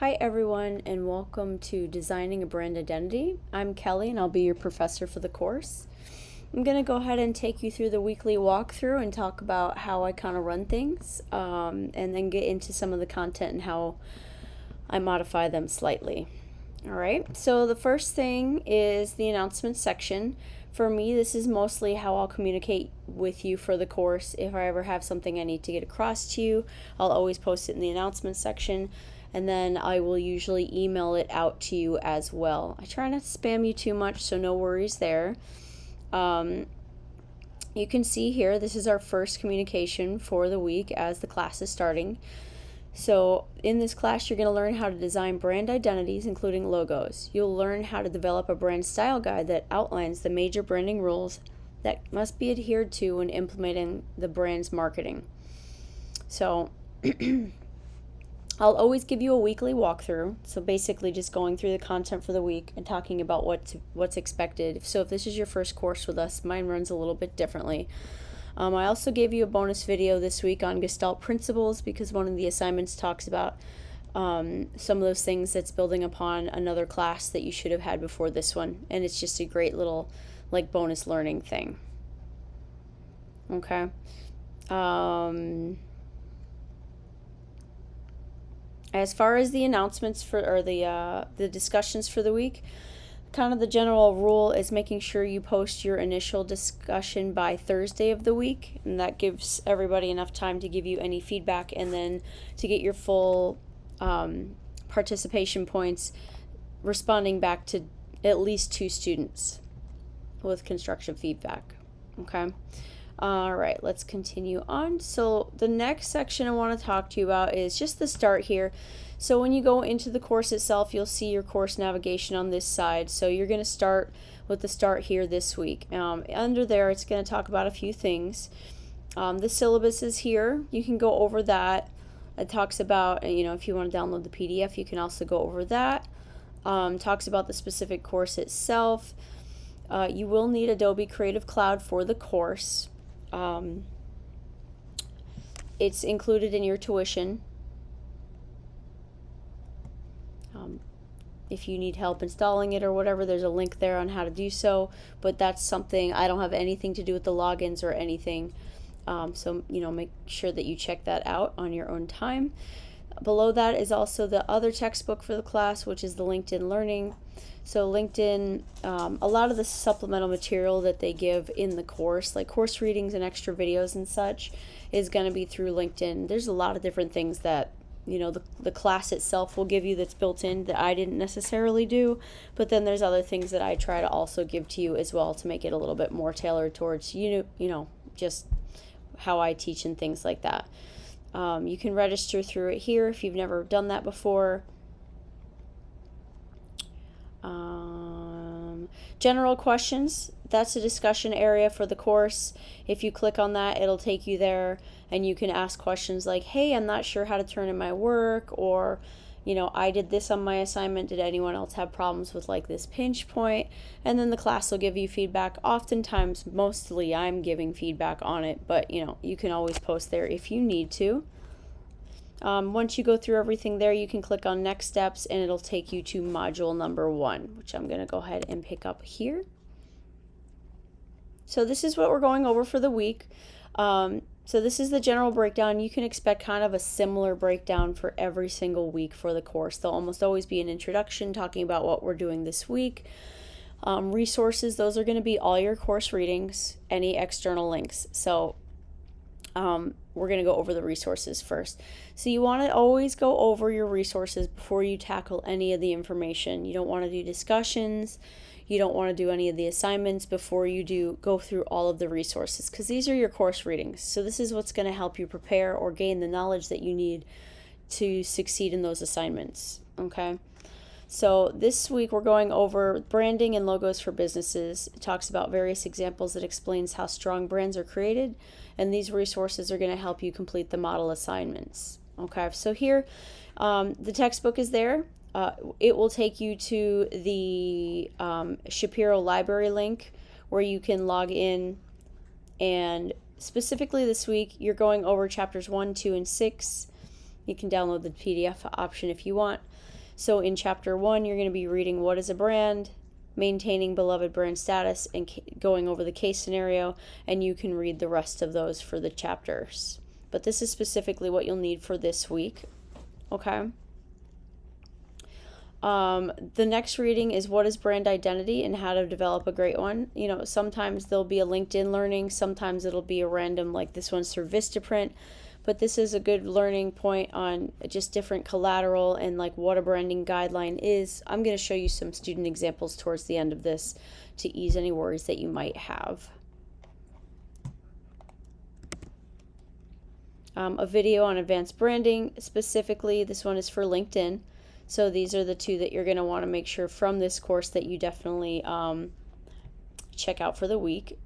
Hi everyone and welcome to Designing a Brand Identity. I'm Kelly and I'll be your professor for the course. I'm going to go ahead and take you through the weekly walkthrough and talk about how I kind of run things and then get into some of the content and how I modify them slightly. Alright, so the first thing is the announcements section. For me, this is mostly how I'll communicate with you for the course. If I ever have something I need to get across to you, I'll always post it in the announcements section, and then I will usually email it out to you as well. I try not to spam you too much, so no worries there. You can see here, this is our first communication for the week as the class is starting. So in this class, you're going to learn how to design brand identities, including logos. You'll learn how to develop a brand style guide that outlines the major branding rules that must be adhered to when implementing the brand's marketing. So I'll always give you a weekly walkthrough. So basically just going through the content for the week and talking about what's expected. So if this is your first course with us, mine runs a little bit differently. I also gave you a bonus video this week on Gestalt principles because one of the assignments talks about some of those things that's building upon another class that you should have had before this one, and it's just a great little like bonus learning thing. Okay. As far as the announcements or the discussions for the week, kind of the general rule is making sure you post your initial discussion by Thursday of the week, and that gives everybody enough time to give you any feedback and then to get your full participation points, responding back to at least 2 students with constructive feedback. Okay. All right, let's continue on. So the next section I want to talk to you about is just the start here. So when you go into the course itself, you'll see your course navigation on this side. So you're going to start with the start here this week. Under there, it's going to talk about a few things. The syllabus is here. You can go over that. It talks about, if you want to download the PDF, you can also go over that. Talks about the specific course itself. You will need Adobe Creative Cloud for the course. It's included in your tuition. If you need help installing it or whatever, there's a link there on how to do so, but that's something I don't have anything to do with the logins or anything. So make sure that you check that out on your own time. Below that is also the other textbook for the class, which is the LinkedIn Learning. So LinkedIn, a lot of the supplemental material that they give in the course, like course readings and extra videos and such, is going to be through LinkedIn. There's a lot of different things that the class itself will give you that's built in that I didn't necessarily do, but then there's other things that I try to also give to you as well to make it a little bit more tailored towards just how I teach and things like that. You can register through it here if you've never done that before. General questions, that's a discussion area for the course. If you click on that, it'll take you there and you can ask questions like, hey, I'm not sure how to turn in my work, or I did this on my assignment, did anyone else have problems with like this pinch point? And then the class will give you feedback. Oftentimes, mostly I'm giving feedback on it, but you can always post there if you need to. Once you go through everything there, you can click on next steps and it'll take you to module number 1, which I'm going to go ahead and pick up here. So this is what we're going over for the week. So this is the general breakdown. You can expect kind of a similar breakdown for every single week for the course. There'll almost always be an introduction talking about what we're doing this week. Resources, those are going to be all your course readings, any external links. So we're going to go over the resources first. So you want to always go over your resources before you tackle any of the information. You don't want to do discussions. You don't want to do any of the assignments before you go through all of the resources, because these are your course readings. So this is what's going to help you prepare or gain the knowledge that you need to succeed in those assignments. Okay. So this week we're going over branding and logos for businesses. It talks about various examples that explains how strong brands are created, and these resources are going to help you complete the model assignments. Okay, so here the textbook is there. It will take you to the Shapiro Library link where you can log in, and specifically this week you're going over chapters 1, 2, and 6. You can download the PDF option if you want. So in chapter 1, you're going to be reading what is a brand, maintaining beloved brand status, and going over the case scenario, and you can read the rest of those for the chapters. But this is specifically what you'll need for this week. Okay. The next reading is what is brand identity and how to develop a great one. You know, sometimes there'll be a LinkedIn learning, sometimes it'll be a random, like this one's through Vistaprint, but this is a good learning point on just different collateral and like what a branding guideline is. I'm going to show you some student examples towards the end of this to ease any worries that you might have. A video on advanced branding, specifically this one is for LinkedIn. So these are the two that you're going to want to make sure from this course that you definitely check out for the week.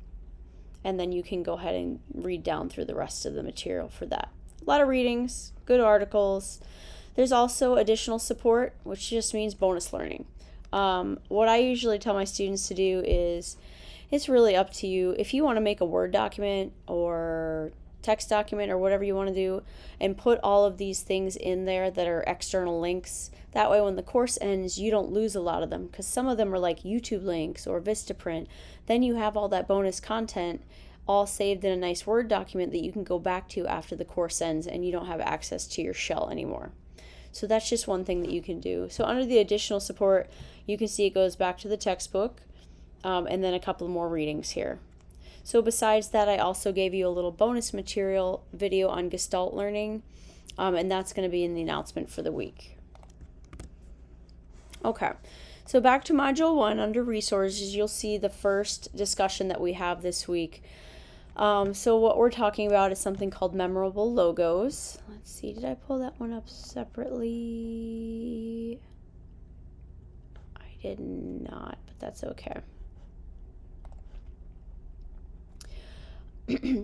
And then you can go ahead and read down through the rest of the material for that. A lot of readings, good articles. There's also additional support, which just means bonus learning. What I usually tell my students to do is, it's really up to you. If you want to make a Word document or text document or whatever you want to do and put all of these things in there that are external links, that way when the course ends you don't lose a lot of them, because some of them are like YouTube links or Vistaprint. Then you have all that bonus content all saved in a nice Word document that you can go back to after the course ends and you don't have access to your shell anymore. So that's just one thing that you can do. So under the additional support, you can see it goes back to the textbook and then a couple more readings here. So besides that, I also gave you a little bonus material video on Gestalt learning, and that's going to be in the announcement for the week. Okay, so back to Module 1 under Resources, you'll see the first discussion that we have this week. So what we're talking about is something called memorable logos. Let's see, did I pull that one up separately? I did not, but that's okay.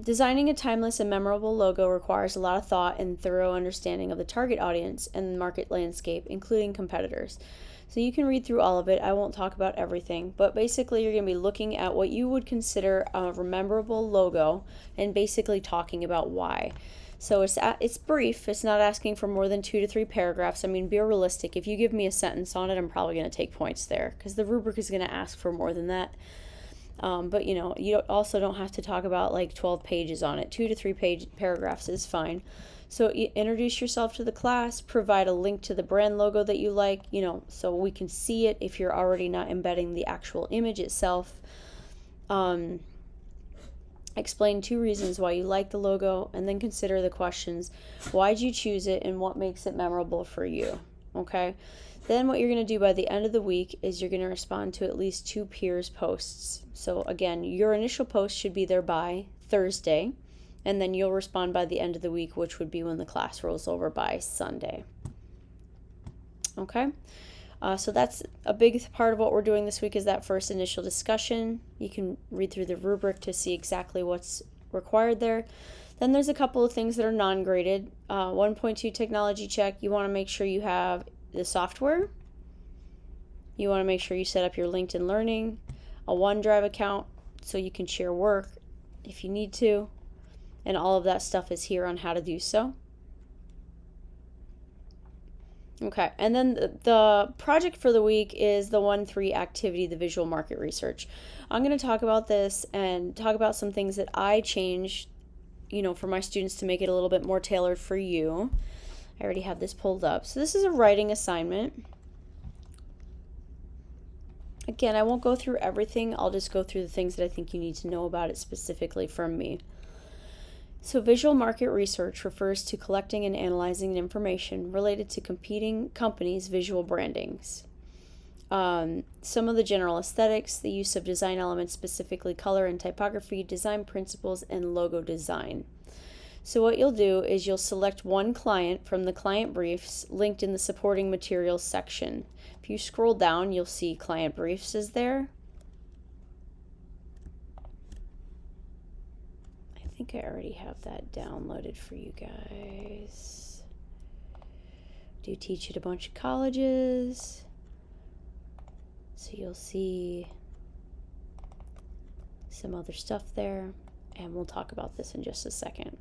Designing a timeless and memorable logo requires a lot of thought and thorough understanding of the target audience and the market landscape, including competitors. So you can read through all of it. I won't talk about everything, but basically you're going to be looking at what you would consider a memorable logo and basically talking about why. So it's brief. It's not asking for more than 2 to 3 paragraphs. I mean, be realistic. If you give me a sentence on it, I'm probably going to take points there because the rubric is going to ask for more than that. But you know, you also don't have to talk about like 12 pages on it. 2 to 3 paragraphs is fine. So introduce yourself to the class, provide a link to the brand logo that you like, you know, so we can see it if you're already not embedding the actual image itself. Explain 2 reasons why you like the logo, and then consider the questions. Why'd you choose it and what makes it memorable for you? Okay. Then what you're going to do by the end of the week is you're going to respond to at least 2 peers' posts. So again, your initial post should be there by Thursday, and then you'll respond by the end of the week, which would be when the class rolls over by Sunday. Okay? So that's a big part of what we're doing this week is that first initial discussion. You can read through the rubric to see exactly what's required there. Then there's a couple of things that are non-graded. 1.2 technology check. You want to make sure you have the software. You want to make sure you set up your LinkedIn Learning, a OneDrive account so you can share work if you need to, and all of that stuff is here on how to do so. Okay, and then the project for the week is the 1-3 activity, the visual market research. I'm going to talk about this and talk about some things that I changed, you know, for my students to make it a little bit more tailored for you. I already have this pulled up. So this is a writing assignment. Again, I won't go through everything. I'll just go through the things that I think you need to know about it specifically from me. So visual market research refers to collecting and analyzing information related to competing companies' visual brandings. Some of the general aesthetics, the use of design elements, specifically color and typography, design principles, and logo design. So what you'll do is you'll select one client from the client briefs linked in the supporting materials section. If you scroll down, you'll see client briefs is there. I think I already have that downloaded for you guys. Do teach at a bunch of colleges. So you'll see some other stuff there, and we'll talk about this in just a second.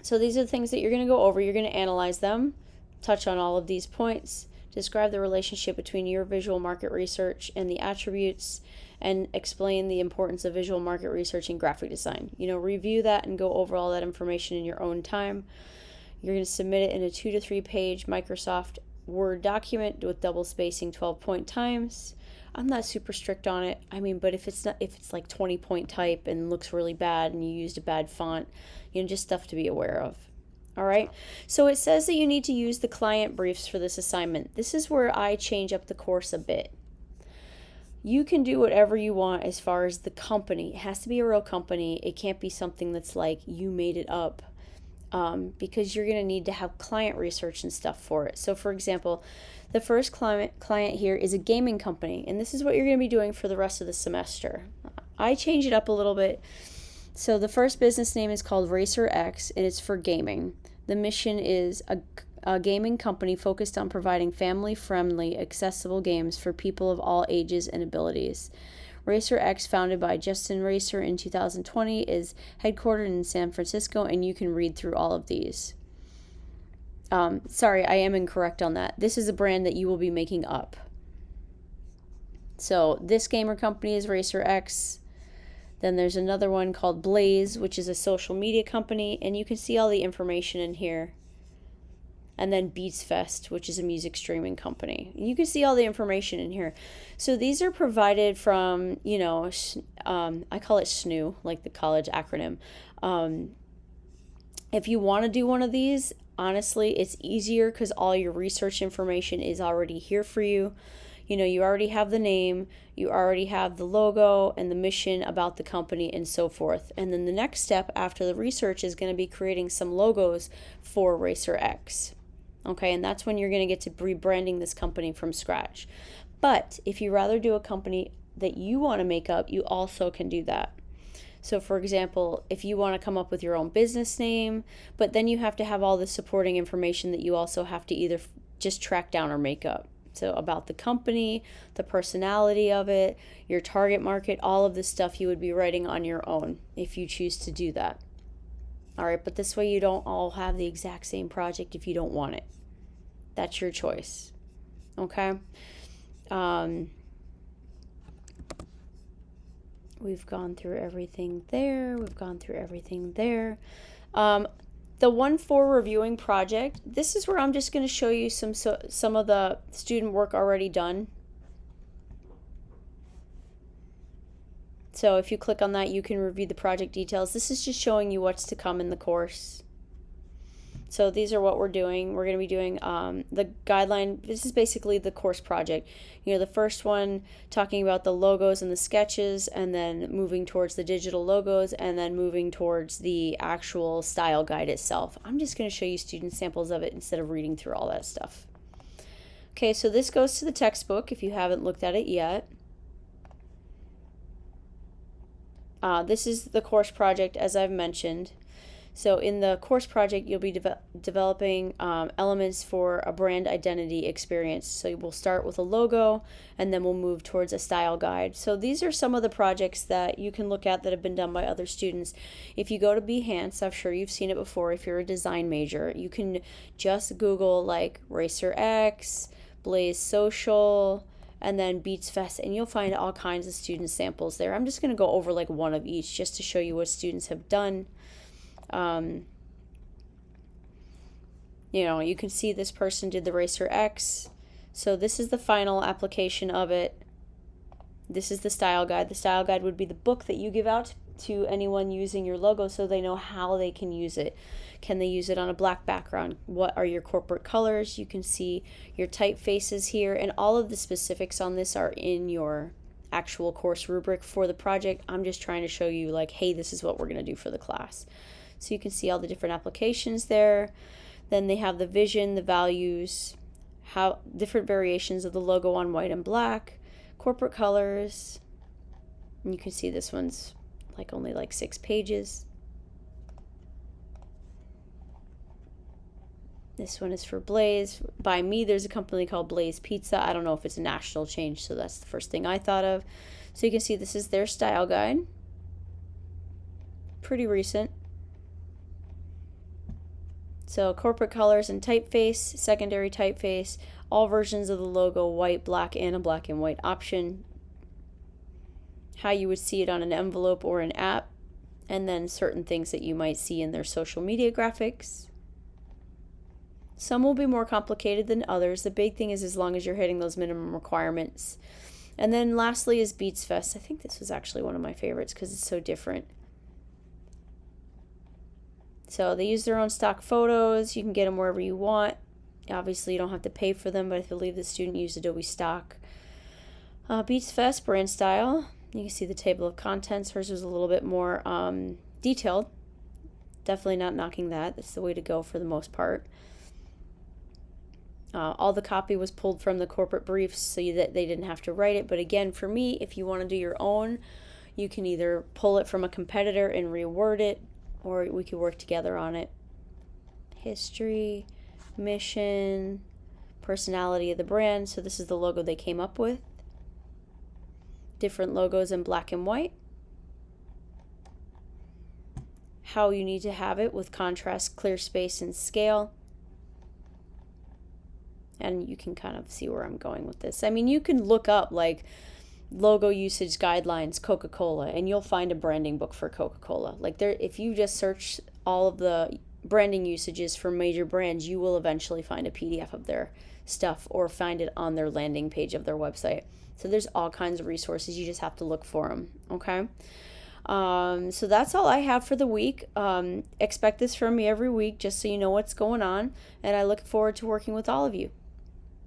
So these are the things that you're going to go over. You're going to analyze them, touch on all of these points, describe the relationship between your visual market research and the attributes, and explain the importance of visual market research in graphic design. Review that and go over all that information in your own time. You're going to submit it in a 2 to 3 page Microsoft Word document with double spacing 12 point times. I'm not super strict on it. But if it's like 20 point type and looks really bad and you used a bad font, just stuff to be aware of. All right. So it says that you need to use the client briefs for this assignment. This is where I change up the course a bit. You can do whatever you want as far as the company. It has to be a real company. It can't be something that's like you made it up, because you're going to need to have client research and stuff for it. So for example, the first client here is a gaming company, and this is what you're going to be doing for the rest of the semester. I change it up a little bit. So the first business name is called Racer X, and it's for gaming. The mission is a gaming company focused on providing family-friendly, accessible games for people of all ages and abilities. Racer X, founded by Justin Racer in 2020, is headquartered in San Francisco, and you can read through all of these. Sorry, I am incorrect on that. This is a brand that you will be making up. So this gamer company is Racer X. Then there's another one called Blaze, which is a social media company, and you can see all the information in here. And then Beats Fest, which is a music streaming company. You can see all the information in here. So these are provided from, I call it SNU, like the college acronym. If you want to do one of these, honestly, it's easier because all your research information is already here for you. You already have the name, you already have the logo and the mission about the company and so forth. And then the next step after the research is going to be creating some logos for Racer X. Okay, and that's when you're going to get to rebranding this company from scratch. But if you rather do a company that you want to make up, you also can do that. So for example, if you want to come up with your own business name, but then you have to have all the supporting information that you also have to either just track down or make up. So about the company, the personality of it, your target market, all of this stuff you would be writing on your own if you choose to do that. All right, but this way you don't all have the exact same project if you don't want it. That's your choice. Okay? We've gone through everything there. The one for reviewing project, this is where I'm just going to show you some of the student work already done. So if you click on that, you can review the project details. This is just showing you what's to come in the course. So these are what we're doing. We're going to be doing the guideline. This is basically the course project. The first one talking about the logos and the sketches, and then moving towards the digital logos, and then moving towards the actual style guide itself. I'm just going to show you student samples of it instead of reading through all that stuff. Okay, so this goes to the textbook if you haven't looked at it yet. This is the course project, as I've mentioned. So in the course project, you'll be developing elements for a brand identity experience. So we'll start with a logo, and then we'll move towards a style guide. So these are some of the projects that you can look at that have been done by other students. If you go to Behance, I'm sure you've seen it before. If you're a design major, you can just Google like Racer X, Blaze Social, and then Beats Fest, and you'll find all kinds of student samples there. I'm just going to go over like one of each just to show you what students have done. You can see this person did the Racer X. So this is the final application of it. This is the style guide. The style guide would be the book that you give out to anyone using your logo so they know how they can use it. Can they use it on a black background? What are your corporate colors? You can see your typefaces here, and all of the specifics on this are in your actual course rubric for the project. I'm just trying to show you like, hey, this is what we're going to do for the class. So you can see all the different applications there. Then they have the vision, the values, how different variations of the logo on white and black, corporate colors. And you can see this one's like only like 6 pages. This one is for Blaze. By me, there's a company called Blaze Pizza. I don't know if it's a national change, so that's the first thing I thought of. So you can see this is their style guide. Pretty recent. So corporate colors and typeface, secondary typeface, all versions of the logo, white, black, and a black and white option. How you would see it on an envelope or an app, and then certain things that you might see in their social media graphics. Some will be more complicated than others. The big thing is as long as you're hitting those minimum requirements. And then lastly is Beats Fest. I think this was actually one of my favorites because it's so different. So they use their own stock photos. You can get them wherever you want. Obviously, you don't have to pay for them, but I believe the student used Adobe Stock. Beats Fest brand style. You can see the table of contents. Hers was a little bit more detailed. Definitely not knocking that. That's the way to go for the most part. All the copy was pulled from the corporate briefs so that they didn't have to write it. But again, for me, if you want to do your own, you can either pull it from a competitor and reword it, or we could work together on it. History, mission, personality of the brand. So this is the logo they came up with. Different logos in black and white. How you need to have it with contrast, clear space, and scale. And you can kind of see where I'm going with this. I mean, you can look up like logo usage guidelines, Coca-Cola, and you'll find a branding book for Coca-Cola. Like there, if you just search all of the branding usages for major brands, you will eventually find a PDF of their stuff or find it on their landing page of their website. So there's all kinds of resources. You just have to look for them. Okay. So that's all I have for the week. Expect this from me every week just so you know what's going on. And I look forward to working with all of you.